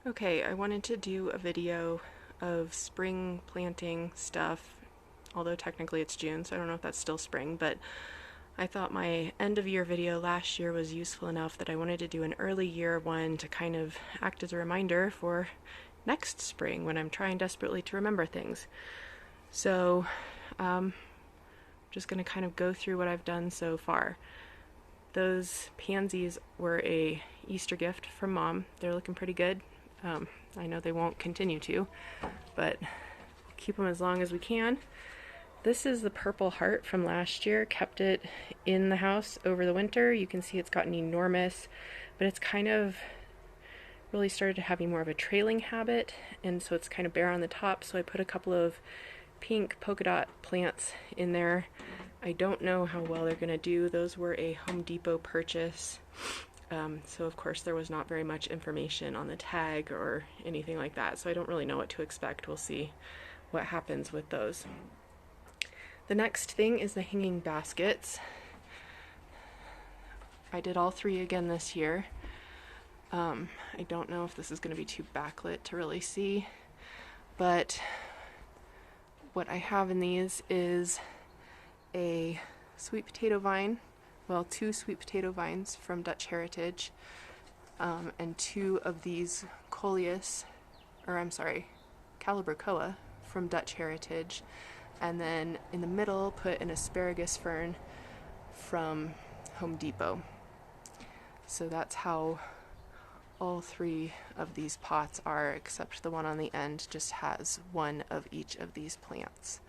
Okay, I wanted to do a video of spring planting stuff, although technically it's June, so I don't know if that's still spring, but I thought my end of year video last year was useful enough that I wanted to do an early year one to kind of act as a reminder for next spring when I'm trying desperately to remember things. So, just going to kind of go through what I've done so far. Those pansies were a Easter gift from Mom. They're looking pretty good. I know they won't continue to, but we'll keep them as long as we can. This is the purple heart from last year. Kept it in the house over the winter. You can see it's gotten enormous, but it's kind of really started having more of a trailing habit, and so it's kind of bare on the top, so I put a couple of pink polka dot plants in there. I don't know how well they're going to do. Those were a Home Depot purchase. So of course there was not very much information on the tag or anything like that, so I don't really know what to expect. We'll see what happens with those. The next thing is the hanging baskets. I did all three again this year. I don't know if this is going to be too backlit to really see, but what I have in these is a sweet potato vine, well, two sweet potato vines from Dutch Heritage, and two of these Calibrachoa from Dutch Heritage, and then in the middle put an asparagus fern from Home Depot. So that's how all three of these pots are, except the one on the end just has one of each of these plants.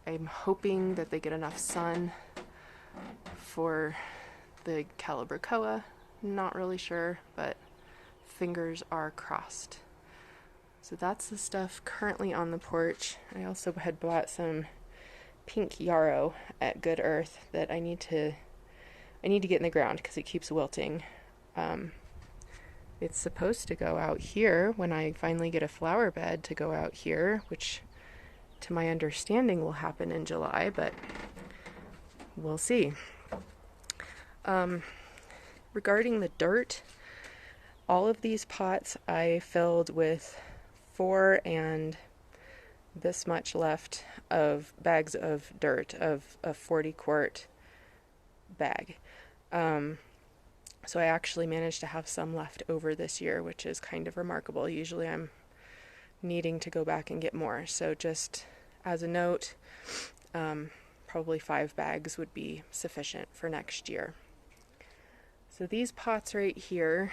I'm hoping that they get enough sun for the Calibrachoa. Not really sure, but fingers are crossed. So that's the stuff currently on the porch. I also had bought some pink yarrow at Good Earth that I need to get in the ground because it keeps wilting. It's supposed to go out here when I finally get a flower bed to go out here, which to my understanding will happen in July, but we'll see. Regarding the dirt, all of these pots I filled with 4 and this much left of bags of dirt, of a 40-quart bag. So I actually managed to have some left over this year, which is kind of remarkable. Usually I'm needing to go back and get more. So just as a note, probably 5 bags would be sufficient for next year. So these pots right here,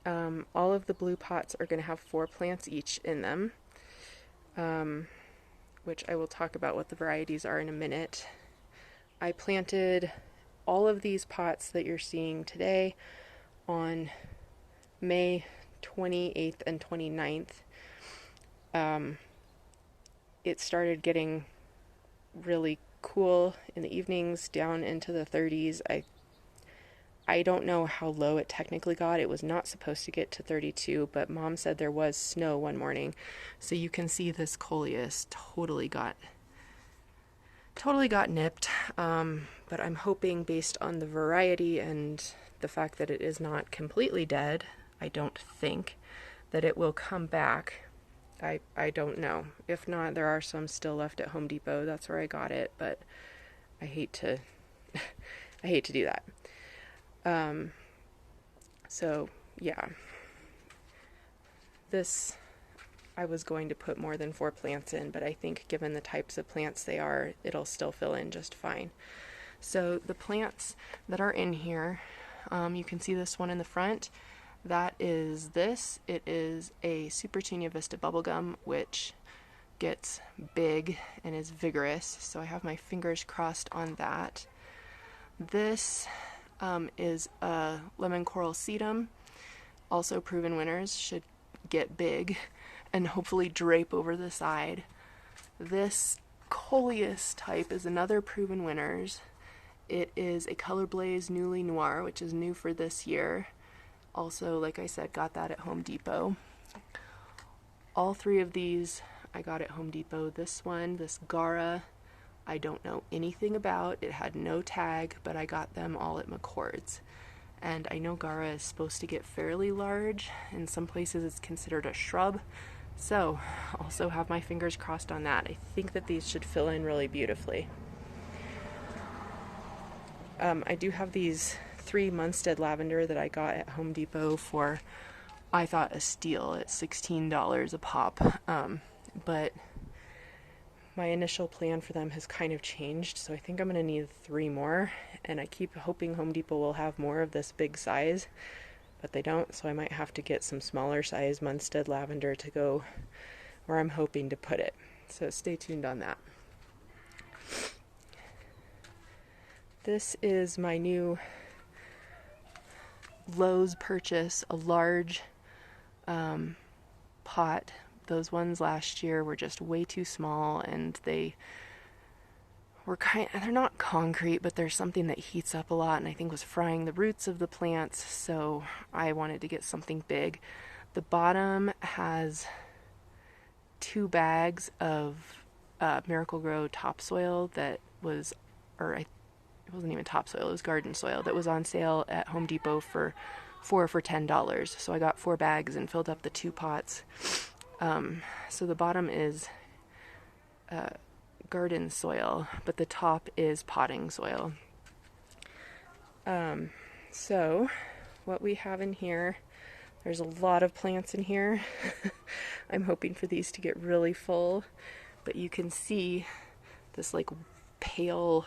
all of the blue pots are going to have 4 plants each in them, which I will talk about what the varieties are in a minute. I planted all of these pots that you're seeing today on May 28th and 29th. It started getting really cool in the evenings, down into the 30s. I don't know how low it technically got. It was not supposed to get to 32, but Mom said there was snow one morning. So you can see this coleus totally got nipped. But I'm hoping, based on the variety and the fact that it is not completely dead, I don't think that it will come back. I don't know. If not, there are some still left at Home Depot. That's where I got it, but I hate to do that. So yeah, this, I was going to put more than 4 plants in, but I think given the types of plants they are, it'll still fill in just fine. So the plants that are in here, you can see this one in the front. That is this. It is a Supertunia Vista bubblegum, which gets big and is vigorous. So I have my fingers crossed on that. This is a lemon coral sedum, also proven winners, should get big and hopefully drape over the side. This coleus type is another proven winners. It is a Color Blaze Newly Noir, which is new for this year. Also, like I said, got that at Home Depot. All 3 of these I got at Home Depot. This one, this Gara, I don't know anything about. It had no tag, but I got them all at McCord's. And I know Gaura is supposed to get fairly large. In some places it's considered a shrub. So, also have my fingers crossed on that. I think that these should fill in really beautifully. I do have these 3 Munstead lavender that I got at Home Depot for, I thought, a steal at $16 a pop. But my initial plan for them has kind of changed, so I think I'm going to need 3 more, and I keep hoping Home Depot will have more of this big size, but they don't, so I might have to get some smaller size Munstead lavender to go where I'm hoping to put it. So stay tuned on that. This is my new Lowe's purchase, a large pot. Those ones last year were just way too small, and they're not concrete, but there's something that heats up a lot and I think was frying the roots of the plants, so I wanted to get something big. The bottom has 2 bags of Miracle-Gro topsoil that was, it wasn't even topsoil, it was garden soil that was on sale at Home Depot for $10. So I got 4 bags and filled up the 2 pots. So the bottom is garden soil, but the top is potting soil. So what we have in here, there's a lot of plants in here. I'm hoping for these to get really full, but you can see this like pale,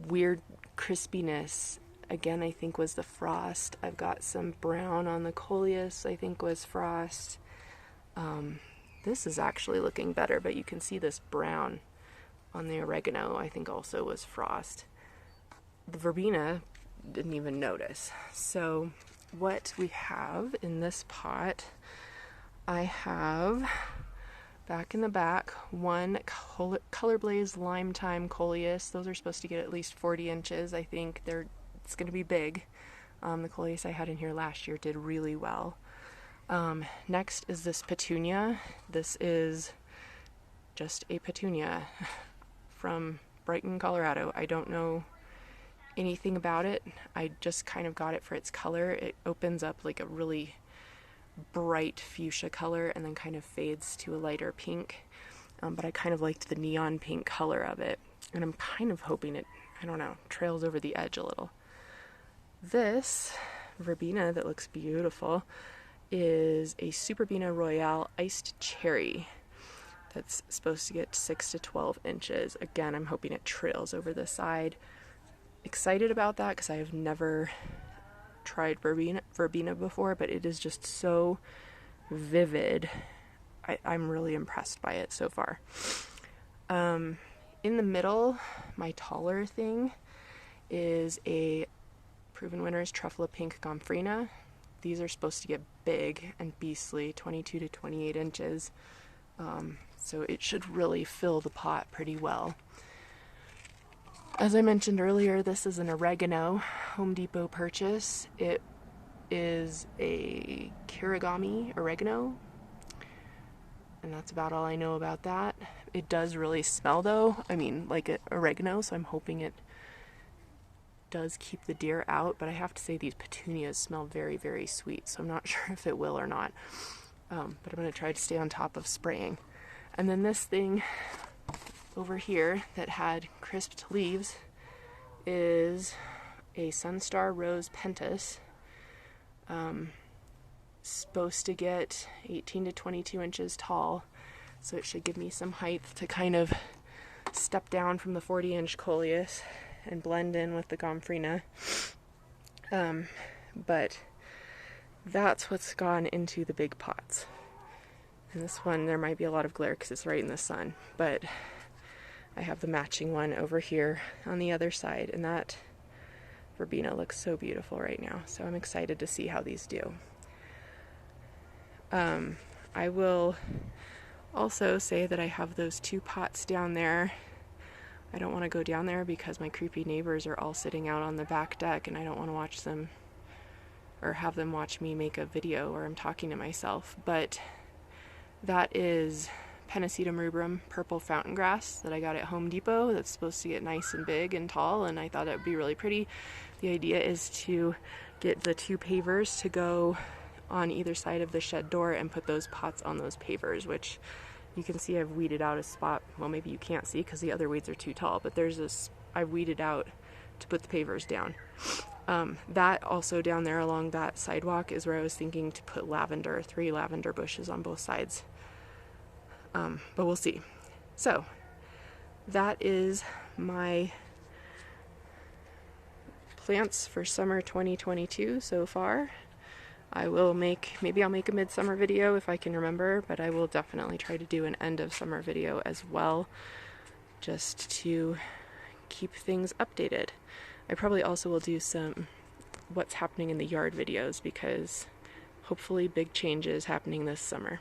weird crispiness. Again, I think was the frost. I've got some brown on the coleus, I think was frost. This is actually looking better, but you can see this brown on the oregano, I think also was frost. The verbena, didn't even notice. So what we have in this pot, I have back in the back 1 Color Blaze Lime Time coleus. Those are supposed to get at least 40 inches. I think it's going to be big. The coleus I had in here last year did really well. Next is this petunia. This is just a petunia from Brighton, Colorado. I don't know anything about it. I just kind of got it for its color. It opens up like a really bright fuchsia color and then kind of fades to a lighter pink. But I kind of liked the neon pink color of it. And I'm kind of hoping it, I don't know, trails over the edge a little. This verbena that looks beautiful is a Superbena Royale Iced Cherry that's supposed to get 6 to 12 inches. Again, I'm hoping it trails over the side. Excited about that because I have never tried verbena before, but it is just so vivid. I'm really impressed by it so far. In the middle, my taller thing is a Proven Winners Truffula Pink Gomphrena. These are supposed to get big and beastly, 22 to 28 inches. So it should really fill the pot pretty well. As I mentioned earlier, this is an oregano Home Depot purchase. It is a Kirigami oregano, and that's about all I know about that. It does really smell though, I mean like oregano, so I'm hoping it does keep the deer out, but I have to say these petunias smell very, very sweet, so I'm not sure if it will or not. But I'm going to try to stay on top of spraying. And then this thing over here that had crisped leaves is a Sunstar Rose Pentas. Supposed to get 18 to 22 inches tall, so it should give me some height to kind of step down from the 40-inch coleus and blend in with the Gomphrena. But that's what's gone into the big pots. And this one, there might be a lot of glare because it's right in the sun, but I have the matching one over here on the other side, and that verbena looks so beautiful right now, so I'm excited to see how these do. I will also say that I have those 2 pots down there. I don't want to go down there because my creepy neighbors are all sitting out on the back deck, and I don't want to watch them or have them watch me make a video where I'm talking to myself. But that is Pennisetum rubrum purple fountain grass that I got at Home Depot that's supposed to get nice and big and tall, and I thought it would be really pretty. The idea is to get the 2 pavers to go on either side of the shed door and put those pots on those pavers, which you can see I've weeded out a spot. Well, maybe you can't see because the other weeds are too tall, but there's this, I've weeded out to put the pavers down. That also down there along that sidewalk is where I was thinking to put lavender, 3 lavender bushes on both sides. But we'll see. So that is my plants for summer 2022 so far. I will maybe I'll make a midsummer video if I can remember, but I will definitely try to do an end of summer video as well, just to keep things updated. I probably also will do some what's happening in the yard videos, because hopefully big changes happening this summer.